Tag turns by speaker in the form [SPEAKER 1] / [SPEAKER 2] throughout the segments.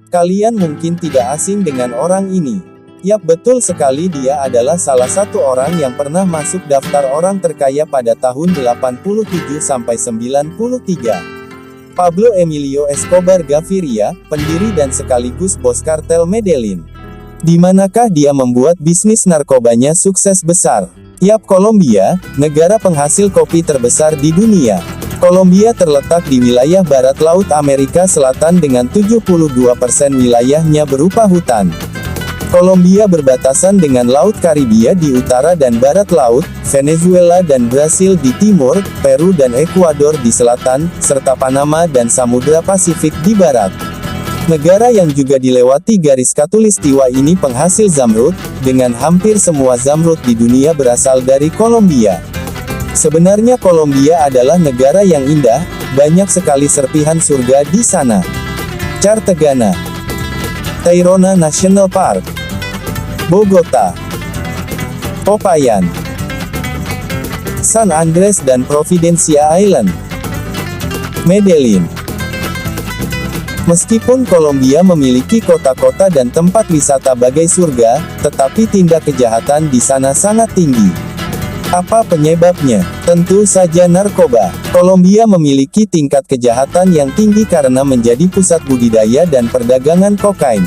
[SPEAKER 1] Kalian mungkin tidak asing dengan orang ini. Yap, betul sekali, dia adalah salah satu orang yang pernah masuk daftar orang terkaya pada tahun 87-93. Pablo Emilio Escobar Gaviria, pendiri dan sekaligus bos kartel Medellin. Di manakah dia membuat bisnis narkobanya sukses besar? Yap, Kolombia, negara penghasil kopi terbesar di dunia. Kolombia terletak di wilayah barat laut Amerika Selatan dengan 72% wilayahnya berupa hutan. Kolombia berbatasan dengan Laut Karibia di utara dan barat laut, Venezuela dan Brasil di timur, Peru dan Ekuador di selatan, serta Panama dan Samudra Pasifik di barat. Negara yang juga dilewati garis khatulistiwa ini penghasil zamrud, dengan hampir semua zamrud di dunia berasal dari Kolombia. Sebenarnya Kolombia adalah negara yang indah, banyak sekali serpihan surga di sana. Cartagena, Tayrona National Park, Bogota, Popayan, San Andres dan Providencia Island, Medellin. Meskipun Kolombia memiliki kota-kota dan tempat wisata bagai surga, tetapi tindak kejahatan di sana sangat tinggi. Apa penyebabnya? Tentu saja narkoba. Kolombia memiliki tingkat kejahatan yang tinggi karena menjadi pusat budidaya dan perdagangan kokain.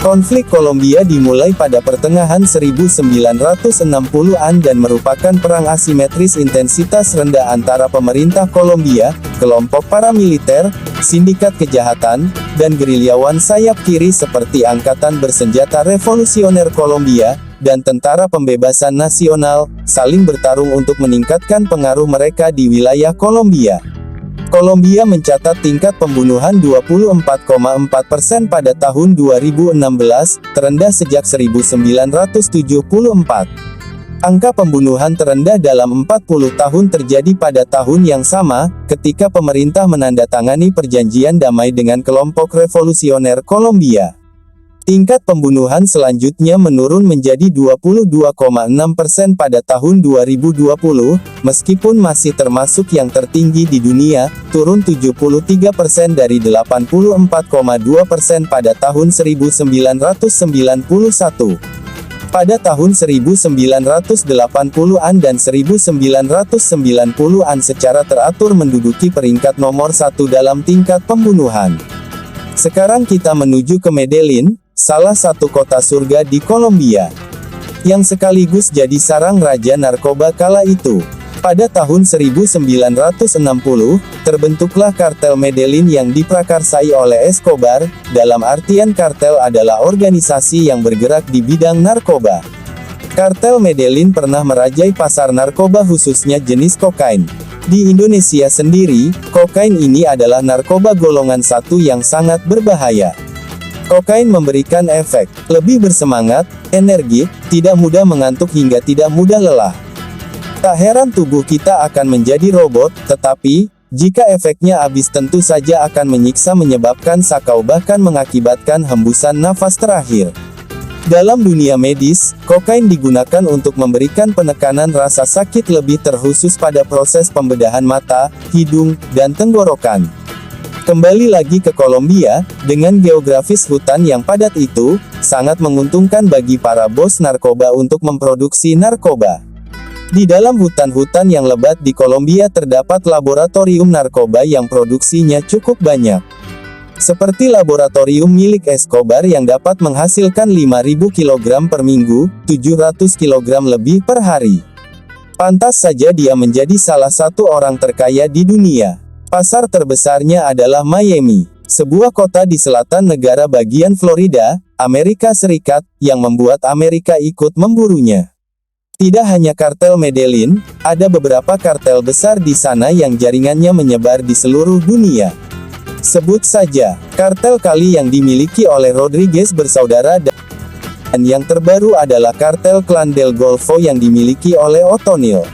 [SPEAKER 1] Konflik Kolombia dimulai pada pertengahan 1960-an dan merupakan perang asimetris intensitas rendah antara pemerintah Kolombia, kelompok paramiliter, sindikat kejahatan, dan gerilyawan sayap kiri seperti Angkatan Bersenjata Revolusioner Kolombia, dan Tentara Pembebasan Nasional, saling bertarung untuk meningkatkan pengaruh mereka di wilayah Kolombia. Kolombia mencatat tingkat pembunuhan 24,4% pada tahun 2016, terendah sejak 1974. Angka pembunuhan terendah dalam 40 tahun terjadi pada tahun yang sama, ketika pemerintah menandatangani perjanjian damai dengan kelompok revolusioner Kolombia. Tingkat pembunuhan selanjutnya menurun menjadi 22,6% pada tahun 2020, meskipun masih termasuk yang tertinggi di dunia, turun 73% dari 84,2% pada tahun 1991. Pada tahun 1980-an dan 1990-an secara teratur menduduki peringkat nomor 1 dalam tingkat pembunuhan. Sekarang kita menuju ke Medellin, salah satu kota surga di Kolombia, yang sekaligus jadi sarang raja narkoba kala itu. Pada tahun 1960, terbentuklah kartel Medellin yang diprakarsai oleh Escobar, dalam artian kartel adalah organisasi yang bergerak di bidang narkoba. Kartel Medellin pernah merajai pasar narkoba khususnya jenis kokain. Di Indonesia sendiri, kokain ini adalah narkoba golongan 1 yang sangat berbahaya. Kokain memberikan efek lebih bersemangat, energi, tidak mudah mengantuk hingga tidak mudah lelah. Tak heran tubuh kita akan menjadi robot, tetapi, jika efeknya habis tentu saja akan menyiksa menyebabkan sakau bahkan mengakibatkan hembusan nafas terakhir. Dalam dunia medis, kokain digunakan untuk memberikan penekanan rasa sakit lebih terkhusus pada proses pembedahan mata, hidung, dan tenggorokan. Kembali lagi ke Kolombia, dengan geografis hutan yang padat itu, sangat menguntungkan bagi para bos narkoba untuk memproduksi narkoba. Di dalam hutan-hutan yang lebat di Kolombia terdapat laboratorium narkoba yang produksinya cukup banyak. Seperti laboratorium milik Escobar yang dapat menghasilkan 5.000 kg per minggu, 700 kg lebih per hari. Pantas saja dia menjadi salah satu orang terkaya di dunia. Pasar terbesarnya adalah Miami, sebuah kota di selatan negara bagian Florida, Amerika Serikat, yang membuat Amerika ikut memburunya. Tidak hanya kartel Medellin, ada beberapa kartel besar di sana yang jaringannya menyebar di seluruh dunia. Sebut saja, kartel Cali yang dimiliki oleh Rodriguez bersaudara dan yang terbaru adalah kartel Clan del Golfo yang dimiliki oleh O'Tonil.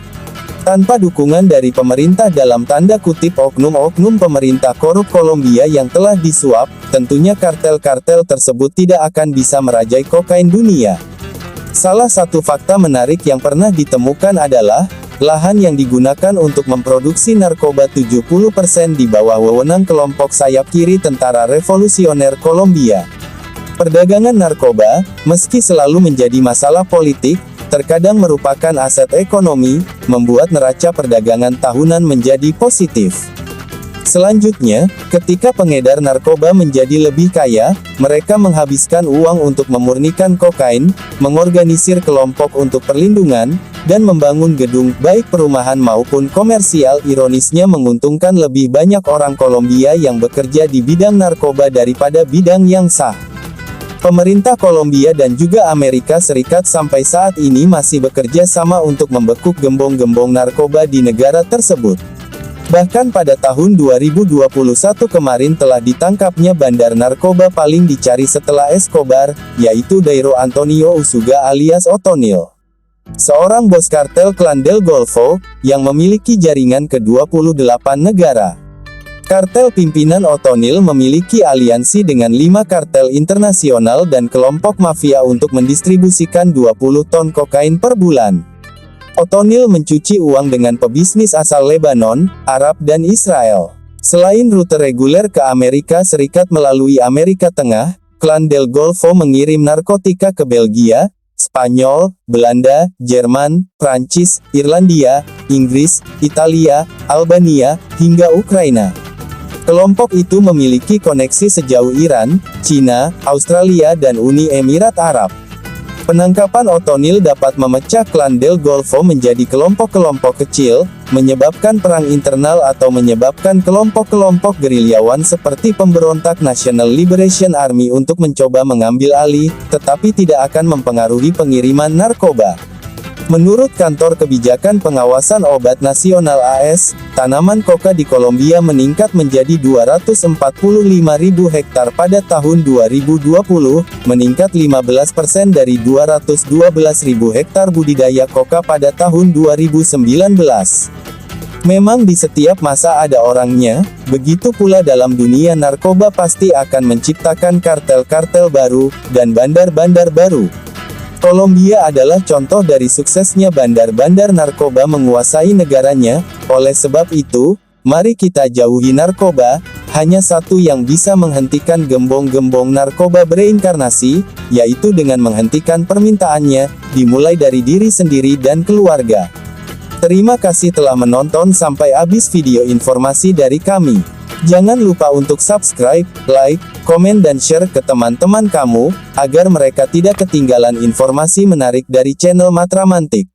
[SPEAKER 1] Tanpa dukungan dari pemerintah dalam tanda kutip oknum-oknum pemerintah korup Kolombia yang telah disuap, tentunya kartel-kartel tersebut tidak akan bisa merajai kokain dunia. Salah satu fakta menarik yang pernah ditemukan adalah, lahan yang digunakan untuk memproduksi narkoba 70% di bawah wewenang kelompok sayap kiri Tentara Revolusioner Kolombia. Perdagangan narkoba, meski selalu menjadi masalah politik, terkadang merupakan aset ekonomi, membuat neraca perdagangan tahunan menjadi positif. Selanjutnya, ketika pengedar narkoba menjadi lebih kaya, mereka menghabiskan uang untuk memurnikan kokain, mengorganisir kelompok untuk perlindungan, dan membangun gedung, baik perumahan maupun komersial. Ironisnya menguntungkan lebih banyak orang Kolombia yang bekerja di bidang narkoba daripada bidang yang sah. Pemerintah Kolombia dan juga Amerika Serikat sampai saat ini masih bekerja sama untuk membekuk gembong-gembong narkoba di negara tersebut. Bahkan pada tahun 2021 kemarin telah ditangkapnya bandar narkoba paling dicari setelah Escobar, yaitu Dairo Antonio Usuga alias Otonil. Seorang bos kartel klan Del Golfo, yang memiliki jaringan ke 28 negara. Kartel pimpinan Otonil memiliki aliansi dengan 5 kartel internasional dan kelompok mafia untuk mendistribusikan 20 ton kokain per bulan. Otonil mencuci uang dengan pebisnis asal Lebanon, Arab dan Israel. Selain rute reguler ke Amerika Serikat melalui Amerika Tengah, klan Del Golfo mengirim narkotika ke Belgia, Spanyol, Belanda, Jerman, Prancis, Irlandia, Inggris, Italia, Albania, hingga Ukraina. Kelompok itu memiliki koneksi sejauh Iran, Cina, Australia dan Uni Emirat Arab. Penangkapan Otonil dapat memecah klan Del Golfo menjadi kelompok-kelompok kecil, menyebabkan perang internal atau menyebabkan kelompok-kelompok gerilyawan seperti pemberontak National Liberation Army untuk mencoba mengambil alih, tetapi tidak akan mempengaruhi pengiriman narkoba. Menurut Kantor Kebijakan Pengawasan Obat Nasional AS, tanaman koka di Kolombia meningkat menjadi 245.000 hektar pada tahun 2020, meningkat 15% dari 212.000 hektar budidaya koka pada tahun 2019. Memang di setiap masa ada orangnya, begitu pula dalam dunia narkoba pasti akan menciptakan kartel-kartel baru, dan bandar-bandar baru. Kolombia adalah contoh dari suksesnya bandar-bandar narkoba menguasai negaranya. Oleh sebab itu, mari kita jauhi narkoba. Hanya satu yang bisa menghentikan gembong-gembong narkoba bereinkarnasi, yaitu dengan menghentikan permintaannya, dimulai dari diri sendiri dan keluarga. Terima kasih telah menonton sampai habis video informasi dari kami. Jangan lupa untuk subscribe, like, komen dan share ke teman-teman kamu, agar mereka tidak ketinggalan informasi menarik dari channel Matra Mantik.